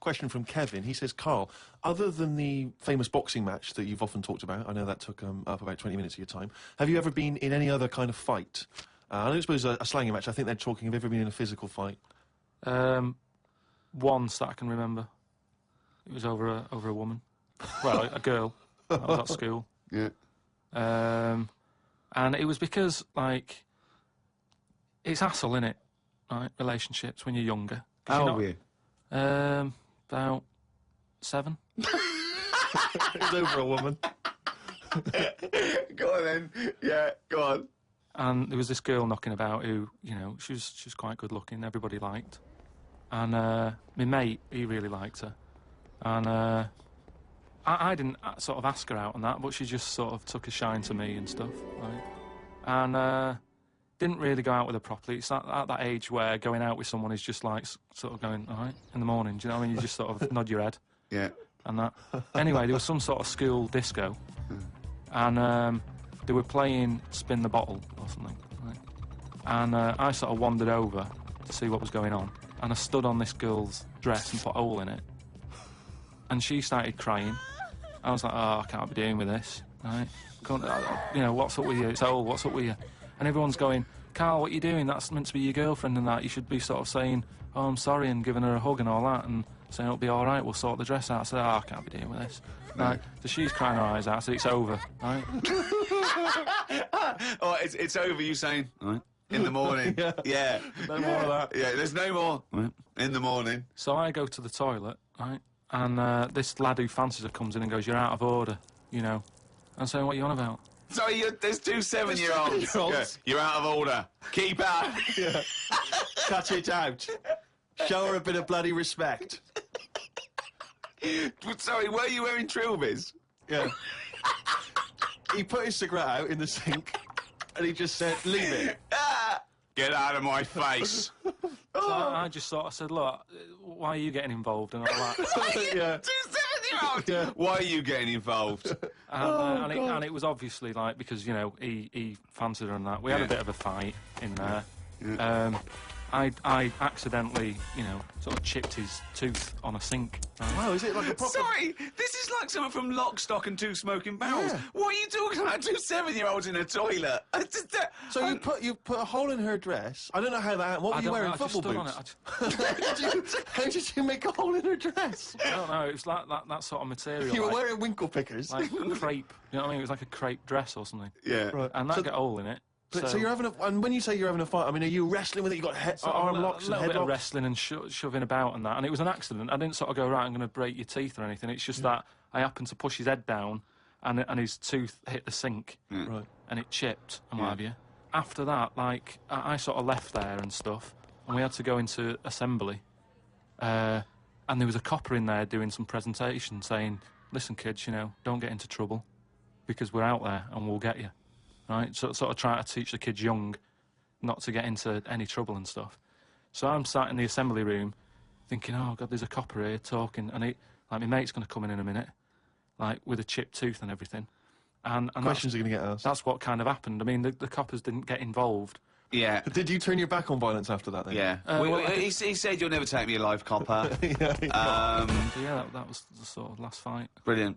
question from Kevin. He says, Carl, other than the famous boxing match that you've often talked about, I know that took up about 20 minutes of your time, have you ever been in any other kind of fight? I don't suppose a slanging match. I think they're talking, have you ever been in a physical fight? Once that I can remember. It was over a woman. Well, a girl. I was at school. Yeah. And it was because, like, it's hassle, innit? Right, relationships when you're younger. How old were you? About 7. It was over a woman. Go on then. Yeah, go on. And there was this girl knocking about who, you know, she was quite good looking, everybody liked. And my mate, he really liked her. And I didn't sort of ask her out and that, but she just sort of took a shine to me and stuff, right? And didn't really go out with her properly. It's at that age where going out with someone is just like sort of going, all right, in the morning, do you know what I mean? You just sort of nod your head. Yeah. And that. Anyway, there was some sort of school disco. And they were playing Spin the Bottle or something, right? And I sort of wandered over to see what was going on. And I stood on this girl's dress and put a hole in it. And she started crying. I was like, oh, I can't be dealing with this, right? You know, what's up with you? It's old, what's up with you? And everyone's going, Carl, what are you doing? That's meant to be your girlfriend and that. You should be sort of saying, oh, I'm sorry, and giving her a hug and all that, and saying it'll be all right, we'll sort the dress out. I said, oh, I can't be dealing with this. Right? So she's crying her eyes out. I said, it's over, right? Oh, it's over, you saying, right, in the morning. Yeah. No more of that. Yeah, there's no more. Right. In the morning. So I go to the toilet, right? And this lad who fancies her comes in and goes, you're out of order, you know. I'm saying, what are you on about? Sorry, there's 2 7-year-olds. Yeah. You're out of order. Keep out. Yeah. Cut it out. Show her a bit of bloody respect. Sorry, were you wearing trilbies? Yeah. He put his cigarette out in the sink, and he just said, leave it. Get out of my face. So I just sort of said, look, why are you getting involved and all that? Yeah. 2 7-year-olds. Yeah. Why are you getting involved? And it was obviously like because you know he fancied her and that. We had a bit of a fight in there. Yeah. I accidentally, you know, sort of chipped his tooth on a sink. Wow, is it like a proper... Sorry, this is like someone from Lock, Stock and Two Smoking Barrels. Yeah. What are you talking about? 2 7-year-olds in a toilet. So you put a hole in her dress. I don't know how that... What were you wearing? Football boots? How did you make a hole in her dress? I don't know. It was like that sort of material. You were wearing winkle pickers. Like crepe. You know what I mean? It was like a crepe dress or something. Yeah. Right. And that got a hole in it. So you're having a... And when you say you're having a fight, I mean, are you wrestling with it? You got arm locks and a little head bit of locks? wrestling and shoving about and that. And it was an accident. I didn't sort of go, right, I'm going to break your teeth or anything. It's just that I happened to push his head down and his tooth hit the sink. Right. And it chipped and what have you. After that, like, I sort of left there and stuff. And we had to go into assembly. And there was a copper in there doing some presentation saying, listen, kids, you know, don't get into trouble because we're out there and we'll get you. Right, so sort of trying to teach the kids young not to get into any trouble and stuff. So I'm sat in the assembly room thinking, oh, God, there's a copper here talking, and like my mate's going to come in a minute, like with a chipped tooth and everything. And Questions are going to get asked. That's what kind of happened. I mean, the coppers didn't get involved. Yeah. Did you turn your back on violence after that, then? Yeah. He said, you'll never take me alive, copper. Yeah. So yeah, that was the sort of last fight. Brilliant.